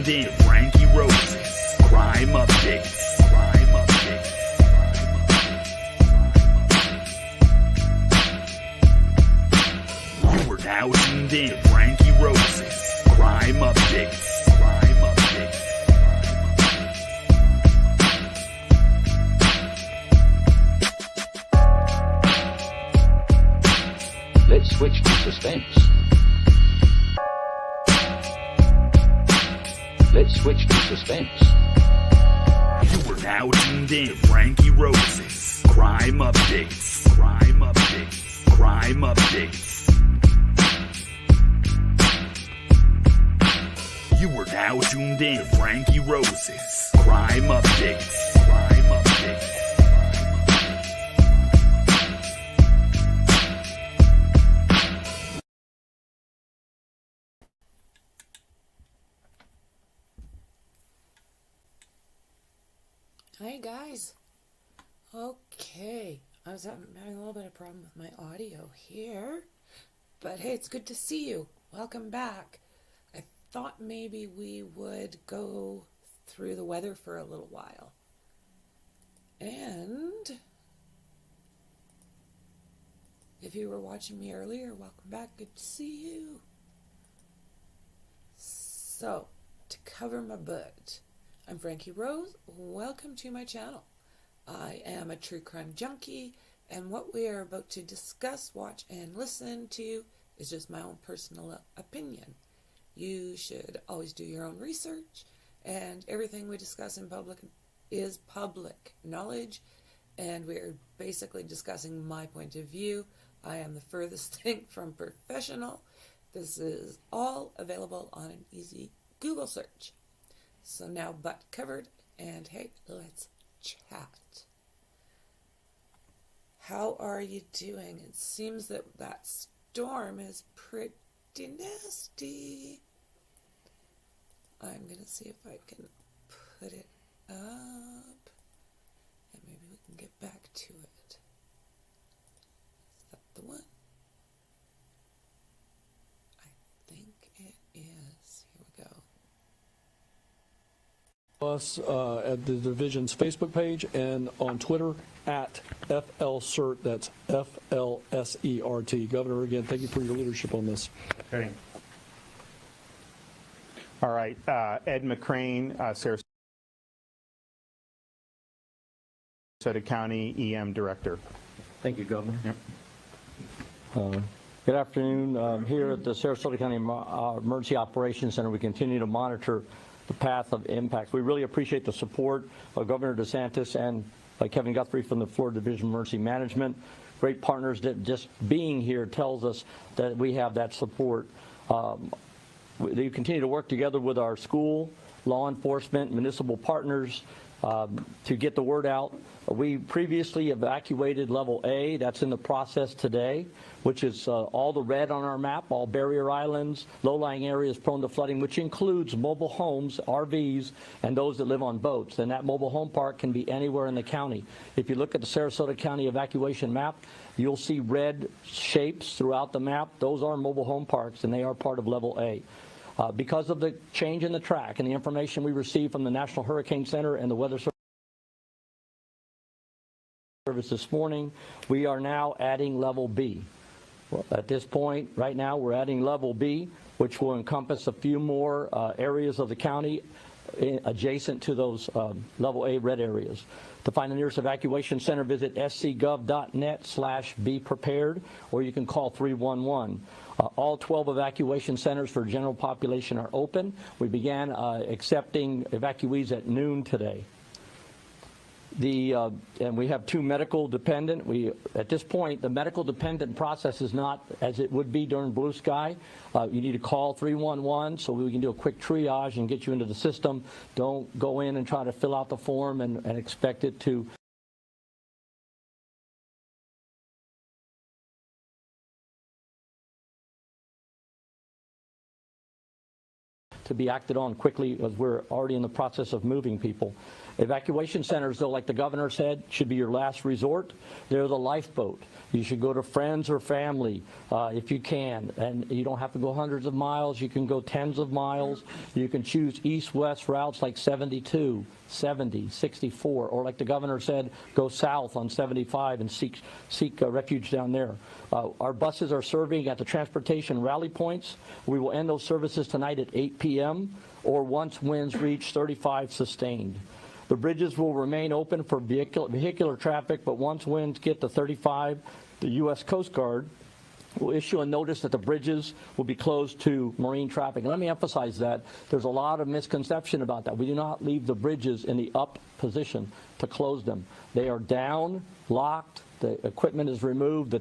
tuned in to Frankyrose's Crime Updates. Crime Updates. You are now tuned in to Frankyrose's Crime Updates. Crime Updates. Let's switch to suspense. Let's switch to suspense. You are now tuned in to Frankyrose's Crime Updates. Crime Updates. Crime Updates. You are now tuned in to Frankyrose's Crime Updates. Crime Updates. Hi guys. Okay, I was having a little bit of problem with my audio here, but hey, it's good to see you. Welcome back. I thought maybe we would go through the weather for a little while. And if you were watching me earlier, welcome back. Good to see you. So, to cover my butt, I'm Frankyrose. Welcome to my channel. I am a true crime junkie, and what we are about to discuss, watch, and listen to is just my own personal opinion. You should always do your own research, and everything we discuss in public is public knowledge, and we are basically discussing my point of view. I am the furthest thing from professional. This is all available on an easy Google search. So now butt covered, and hey, let's chat. How are you doing? It seems that storm is pretty nasty. I'm going to see if I can put it up, and maybe we can get back to it. Is that the one? I think it is. Here we go. Us at the division's Facebook page and on Twitter at FLCERT. That's FLSERT. Governor, again, thank you for your leadership on this. Okay. All right. Ed McCrane, Sarasota County EM Director. Thank you, Governor. Yep. Good afternoon. Here at the Sarasota County Emergency Operations Center, we continue to monitor the path of impacts. We really appreciate the support of Governor DeSantis and Kevin Guthrie from the Florida Division of Emergency Management. Great partners that just being here tells us that we have that support. They continue to work together with our school, law enforcement, municipal partners to get the word out. We previously evacuated level A. That's in the process today, which is all the red on our map, all barrier islands, low-lying areas prone to flooding, which includes mobile homes, RVs, and those that live on boats. And that mobile home park can be anywhere in the county. If you look at the Sarasota County evacuation map, you'll see red shapes throughout the map. Those are mobile home parks, and they are part of level A. Because of the change in the track and the information we received from the National Hurricane Center and the Weather Service this morning, we are now adding level B. Well, at this point, right now, we're adding level B, which will encompass a few more areas of the county adjacent to those level A red areas. To find the nearest evacuation center, visit scgov.net/be prepared, or you can call 311. All 12 evacuation centers for general population are open. We began accepting evacuees at noon today. And we have two medical dependent. At this point, the medical dependent process is not as it would be during blue sky. You need to call 311 so we can do a quick triage and get you into the system. Don't go in and try to fill out the form and expect it to be acted on quickly, as we're already in the process of moving people. Evacuation centers, though, like the governor said, should be your last resort. They're the lifeboat. You should go to friends or family if you can, and you don't have to go hundreds of miles. You can go tens of miles. You can choose east-west routes like 72, 70, 64, or like the governor said, go south on 75 and seek refuge down there. Our buses are serving at the transportation rally points. We will end those services tonight at 8 p.m. or once winds reach 35 sustained. The bridges will remain open for vehicular traffic, but once winds get to 35, the U.S. Coast Guard will issue a notice that the bridges will be closed to marine traffic. And let me emphasize that. There's a lot of misconception about that. We do not leave the bridges in the up position to close them. They are down, locked, the equipment is removed, the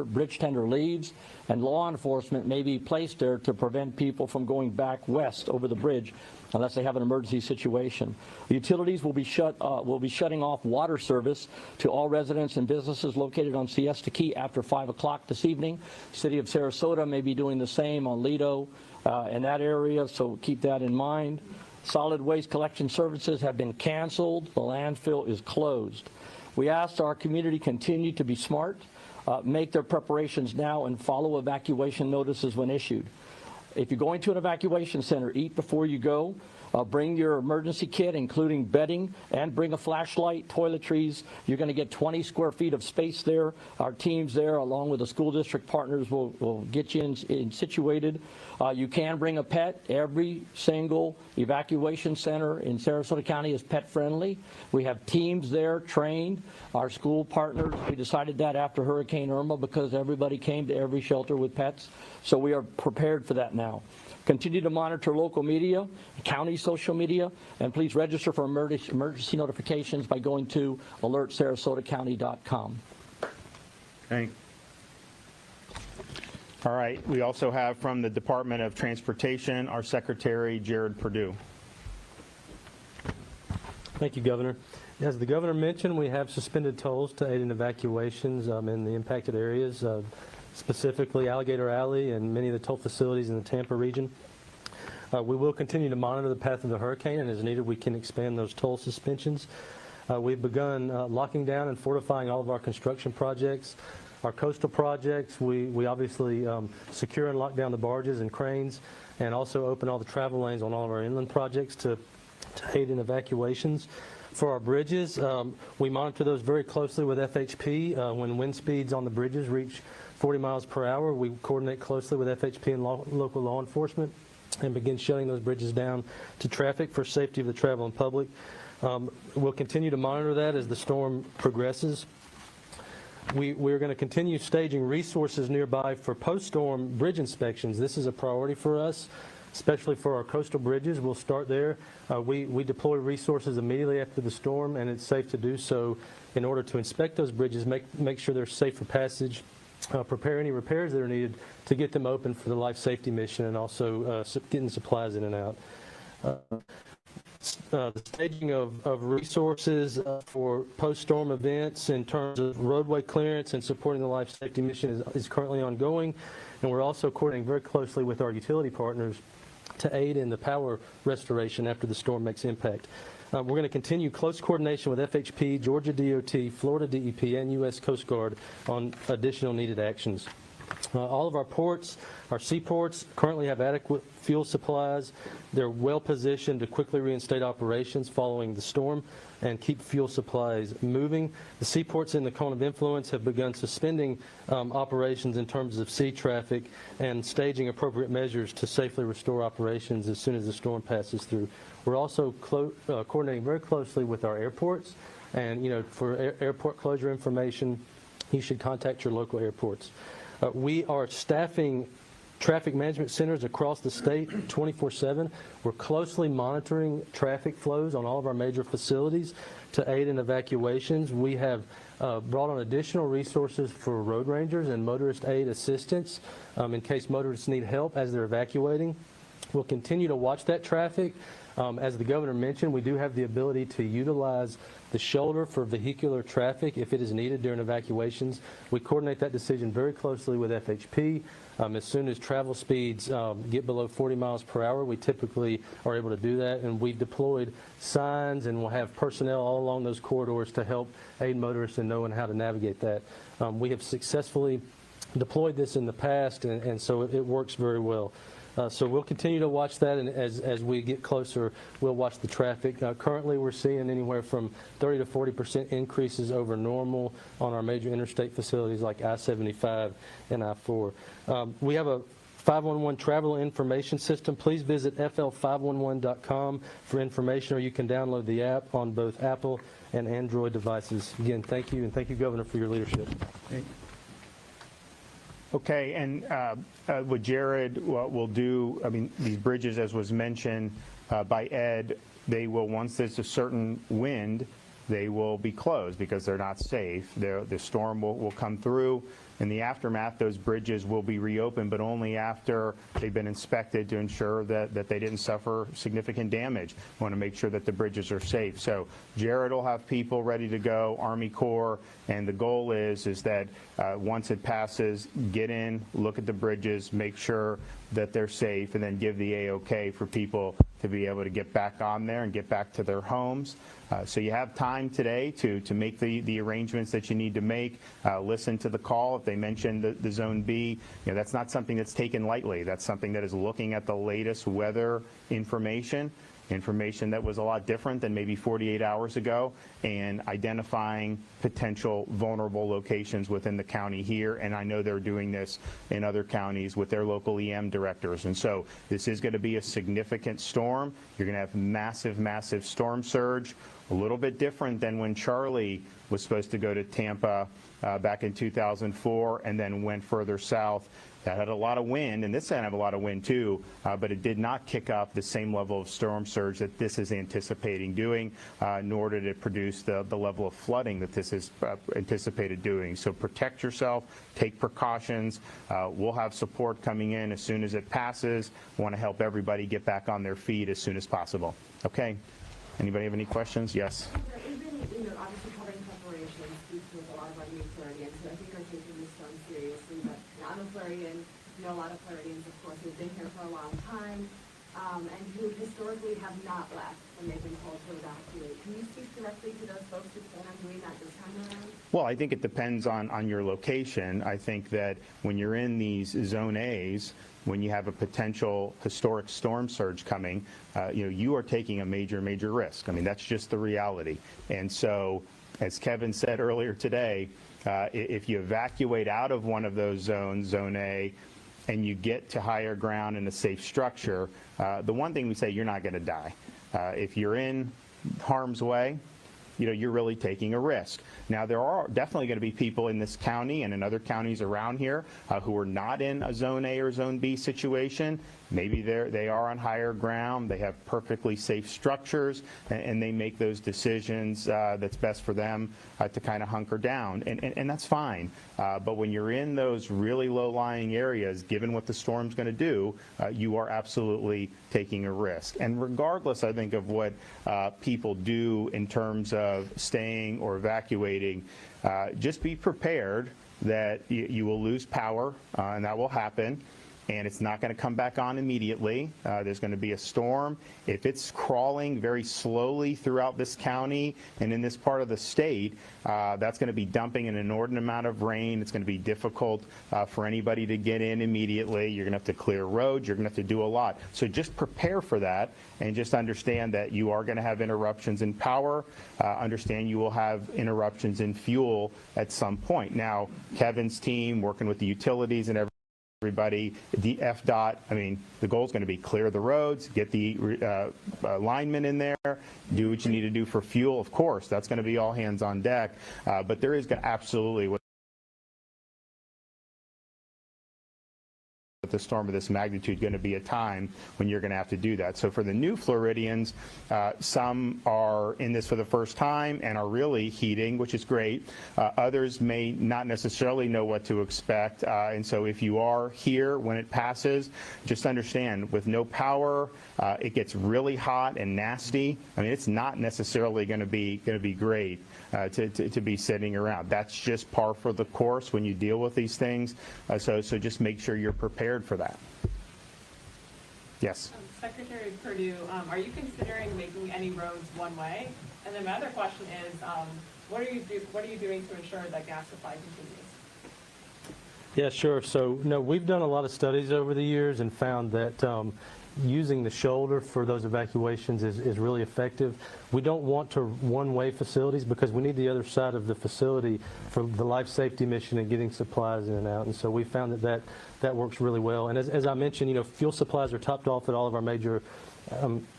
bridge tender leaves, and law enforcement may be placed there to prevent people from going back west over the bridge unless they have an emergency situation. The utilities will be shutting off water service to all residents and businesses located on Siesta Key after 5 o'clock this evening. City of Sarasota may be doing the same on Lido and that area, so keep that in mind. Solid waste collection services have been canceled. The landfill is closed. We asked our community continue to be smart, make their preparations now, and follow evacuation notices when issued. If you're going to an evacuation center, eat before you go. Bring your emergency kit, including bedding, and bring a flashlight, toiletries. You're going to get 20 square feet of space there. Our teams there, along with the school district partners, will get you in situated. You can bring a pet. Every single evacuation center in Sarasota County is pet friendly. We have teams there trained. Our school partners, we decided that after Hurricane Irma because everybody came to every shelter with pets. So we are prepared for that now. Continue to monitor local media, county social media, and please register for emergency notifications by going to alertsarasotacounty.com. Okay. All right. We also have from the Department of Transportation, our Secretary, Jared Perdue. Thank you, Governor. As the Governor mentioned, we have suspended tolls to aid in evacuations in the impacted areas, specifically Alligator Alley and many of the toll facilities in the Tampa region. We will continue to monitor the path of the hurricane, and as needed, we can expand those toll suspensions. We've begun locking down and fortifying all of our construction projects. Our coastal projects, we obviously secure and lock down the barges and cranes, and also open all the travel lanes on all of our inland projects to aid in evacuations. For our bridges, we monitor those very closely with FHP. When wind speeds on the bridges reach 40 miles per hour, we coordinate closely with FHP and local law enforcement and begin shutting those bridges down to traffic for safety of the traveling public. We'll continue to monitor that as the storm progresses. We're going to continue staging resources nearby for post-storm bridge inspections. This is a priority for us, especially for our coastal bridges. We'll start there. We deploy resources immediately after the storm, and it's safe to do so in order to inspect those bridges, make sure they're safe for passage, prepare any repairs that are needed to get them open for the life safety mission, and also getting supplies in and out. The staging of resources for post-storm events in terms of roadway clearance and supporting the life safety mission is currently ongoing, and we're also coordinating very closely with our utility partners to aid in the power restoration after the storm makes impact. We're going to continue close coordination with FHP, Georgia DOT, Florida DEP, and U.S. Coast Guard on additional needed actions. All of our ports, our seaports, currently have adequate fuel supplies. They're well positioned to quickly reinstate operations following the storm and keep fuel supplies moving. The seaports in the cone of influence have begun suspending operations in terms of sea traffic and staging appropriate measures to safely restore operations as soon as the storm passes through. We're also coordinating very closely with our airports, and for airport closure information, you should contact your local airports. We are staffing traffic management centers across the state 24/7. We're closely monitoring traffic flows on all of our major facilities to aid in evacuations. We have brought on additional resources for road rangers and motorist aid assistance in case motorists need help as they're evacuating. We'll continue to watch that traffic. As the governor mentioned, we do have the ability to utilize the shoulder for vehicular traffic if it is needed during evacuations. We coordinate that decision very closely with FHP. As soon as travel speeds get below 40 miles per hour, we typically are able to do that, and we've deployed signs and we'll have personnel all along those corridors to help aid motorists in knowing how to navigate that. We have successfully deployed this in the past, and so it works very well. So we'll continue to watch that, and as we get closer, we'll watch the traffic. Currently, we're seeing anywhere from 30 to 40% increases over normal on our major interstate facilities like I-75 and I-4. We have a 511 travel information system. Please visit fl511.com for information, or you can download the app on both Apple and Android devices. Again, thank you, and thank you, Governor, for your leadership. Okay, and what Jared will do, I mean, these bridges, as was mentioned by Ed, they will, once there's a certain wind, they will be closed because they're not safe. The storm will come through. In the aftermath, those bridges will be reopened, but only after they've been inspected to ensure that they didn't suffer significant damage. We want to make sure that the bridges are safe. So Jared will have people ready to go, Army Corps, and the goal is that once it passes, get in, look at the bridges, make sure that they're safe, and then give the A-OK for people to be able to get back on there and get back to their homes. So you have time today to make the arrangements that you need to make. Listen to the call. If they mention the Zone B, that's not something that's taken lightly. That's something that is looking at the latest weather information that was a lot different than maybe 48 hours ago, and identifying potential vulnerable locations within the county here. And I know they're doing this in other counties with their local EM directors. And so this is going to be a significant storm. You're going to have massive, massive storm surge, a little bit different than when Charlie was supposed to go to Tampa back in 2004 and then went further south. That had a lot of wind, and this had a lot of wind too, but it did not kick up the same level of storm surge that this is anticipating doing, nor did it produce the level of flooding that this is anticipated doing. So protect yourself, take precautions. We'll have support coming in as soon as it passes. We want to help everybody get back on their feet as soon as possible. Okay. Anybody have any questions? Yes. We've been, obviously covering preparations, speaking with a lot of our new Floridians who I think are taking this storm seriously, but I'm a Floridian, a lot of Floridians, of course, who've been here for a long time, and who historically have not left when they've been told to evacuate. Can you speak directly to those folks who plan on doing that this time around? Well, I think it depends on your location. I think that when you're in these Zone A's, when you have a potential historic storm surge coming, you are taking a major, major risk. I mean, that's just the reality. And so, as Kevin said earlier today, if you evacuate out of one of those zones, Zone A, and you get to higher ground in a safe structure, the one thing we say, you're not going to die. If you're in harm's way, you're really taking a risk. Now, there are definitely going to be people in this county and in other counties around here who are not in a Zone A or Zone B situation. Maybe they are on higher ground, they have perfectly safe structures, and they make those decisions that's best for them to kind of hunker down, and that's fine. But when you're in those really low-lying areas, given what the storm's going to do, you are absolutely taking a risk. And regardless, I think, of what people do in terms of staying or evacuating, just be prepared that you will lose power, and that will happen. And it's not going to come back on immediately. There's going to be a storm. If it's crawling very slowly throughout this county and in this part of the state, that's going to be dumping an inordinate amount of rain. It's going to be difficult for anybody to get in immediately. You're going to have to clear roads. You're going to have to do a lot. So just prepare for that, and just understand that you are going to have interruptions in power. Understand you will have interruptions in fuel at some point. Now, Kevin's team, working with the utilities and everybody, the FDOT, I mean, the goal is going to be clear the roads, get the linemen in there, do what you need to do for fuel. Of course, that's going to be all hands on deck, but there is absolutely the storm of this magnitude going to be a time when you're going to have to do that. So for the new Floridians, some are in this for the first time and are really heating, which is great. Others may not necessarily know what to expect. And so if you are here when it passes, just understand with no power, it gets really hot and nasty. I mean, it's not necessarily going to be great to be sitting around. That's just par for the course when you deal with these things. So just make sure you're prepared for that. Yes. Secretary Perdue, are you considering making any roads one way? And then my other question is, what are you doing to ensure that gas supply continues? Yeah, sure. So, no, we've done a lot of studies over the years and found that using the shoulder for those evacuations is really effective. We don't want to one-way facilities because we need the other side of the facility for the life safety mission and getting supplies in and out. And so we found that works really well. And as I mentioned, you know, fuel supplies are topped off at all of our major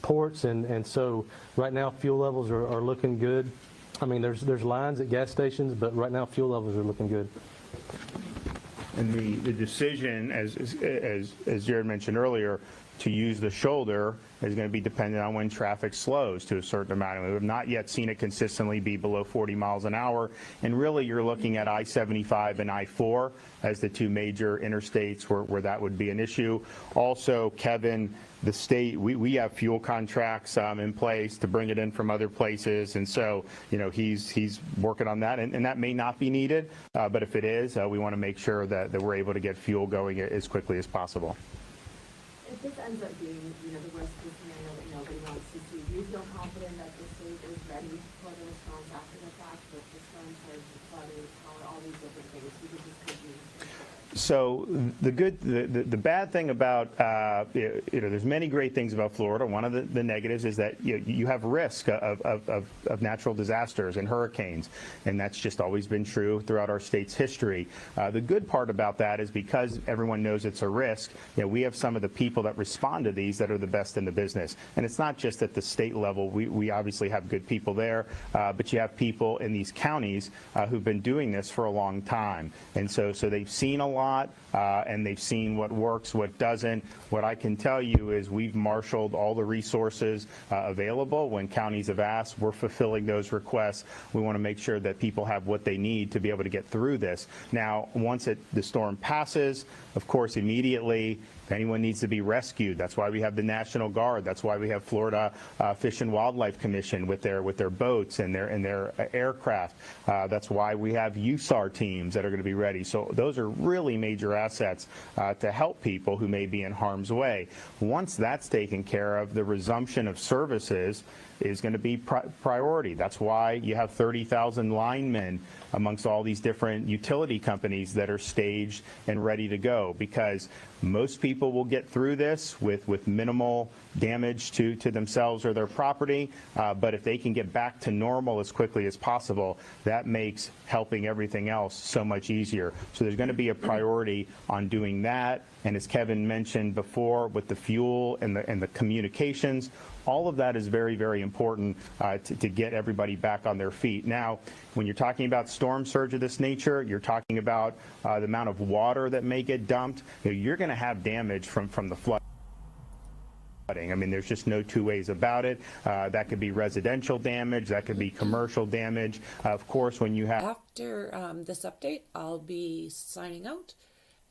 ports, and so right now fuel levels are looking good. I mean, there's lines at gas stations, but right now fuel levels are looking good. And the decision, as Jared mentioned earlier, to use the shoulder is going to be dependent on when traffic slows to a certain amount. And we have not yet seen it consistently be below 40 miles an hour. And really, you're looking at I-75 and I-4 as the two major interstates where that would be an issue. Also, Kevin, the state, we have fuel contracts in place to bring it in from other places. And so, you know, he's working on that. And that may not be needed. But if it is, we want to make sure that we're able to get fuel going as quickly as possible. If this ends up being, you know, the worst case scenario that nobody wants to see, do you feel confident that the state is ready for the response after the fact with the storm surge, the flooding, all these different things? Because this could be. So the bad thing about, you know, there's many great things about Florida. One of the negatives is that you have risk of natural disasters and hurricanes, and that's just always been true throughout our state's history. The good part about that is because everyone knows it's a risk, you know, we have some of the people that respond to these that are the best in the business. And it's not just at the state level. We obviously have good people there, but you have people in these counties who've been doing this for a long time. And so they've seen a lot. And they've seen what works, what doesn't. What I can tell you is we've marshaled all the resources available. When counties have asked, we're fulfilling those requests. We want to make sure that people have what they need to be able to get through this. Now, once the storm passes, of course, immediately, if anyone needs to be rescued, that's why we have the National Guard. That's why we have Florida Fish and Wildlife Commission with their boats and their aircraft. That's why we have USAR teams that are going to be ready. So those are really major assets to help people who may be in harm's way. Once that's taken care of, the resumption of services is going to be priority. That's why you have 30,000 linemen amongst all these different utility companies that are staged and ready to go, because most people will get through this with minimal damage to themselves or their property, but if they can get back to normal as quickly as possible, that makes helping everything else so much easier. So there's going to be a priority on doing that, and as Kevin mentioned before, with the fuel and the communications, all of that is very, very important to get everybody back on their feet. Now, when you're talking about storm surge of this nature, you're talking about the amount of water that may get dumped. You're going to have damage from the flood. I mean, there's just no two ways about it. That could be residential damage. That could be commercial damage. Of course, when you have... After this update, I'll be signing out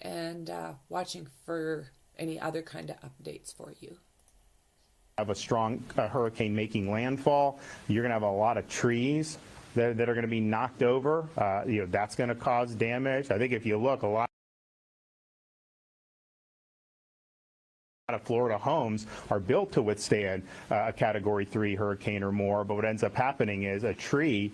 and watching for any other kind of updates for you. Have a strong hurricane making landfall, you're going to have a lot of trees that are going to be knocked over. You know, that's going to cause damage. I think if you look, a lot of Florida homes are built to withstand a Category 3 hurricane or more, but what ends up happening is a tree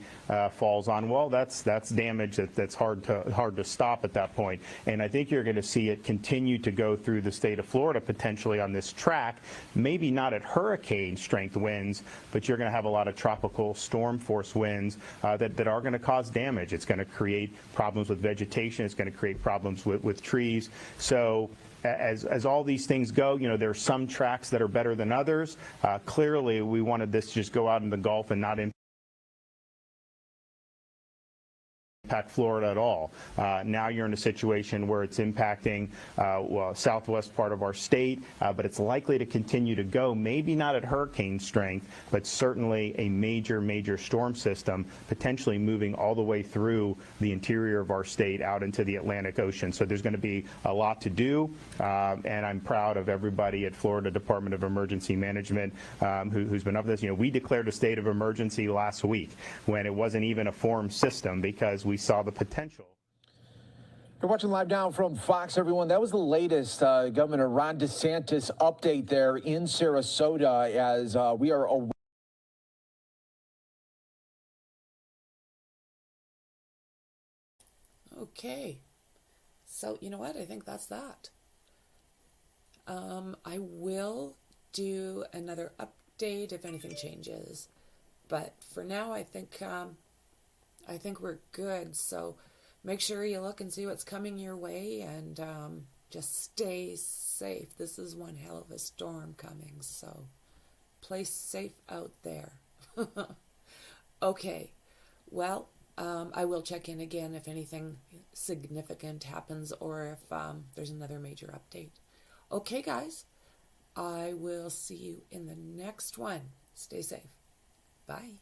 falls on. Well, that's damage that's hard to stop at that point. And I think you're going to see it continue to go through the state of Florida potentially on this track. Maybe not at hurricane strength winds, but you're going to have a lot of tropical storm force winds that are going to cause damage. It's going to create problems with vegetation. It's going to create problems with trees. So as all these things go, you know, there are some tracks that are better than others. Clearly, we wanted this to just go out in the Gulf and not impact impact Florida at all. Now you're in a situation where it's impacting southwest part of our state, but it's likely to continue to go, maybe not at hurricane strength, but certainly a major storm system, potentially moving all the way through the interior of our state out into the Atlantic Ocean. So there's going to be a lot to do, and I'm proud of everybody at Florida Department of Emergency Management who's been up this. You know, we declared a state of emergency last week when it wasn't even a formed system because we saw the potential. You're watching live now from Fox, everyone. That was the latest Governor Ron DeSantis update there in Sarasota as we are aware. Okay. So, you know what? I think that's that. I will do another update if anything changes. But for now, I think we're good. So make sure you look and see what's coming your way, and just stay safe. This is one hell of a storm coming, so play safe out there. Okay. Well, I will check in again if anything significant happens or if there's another major update. Okay, guys. I will see you in the next one. Stay safe. Bye.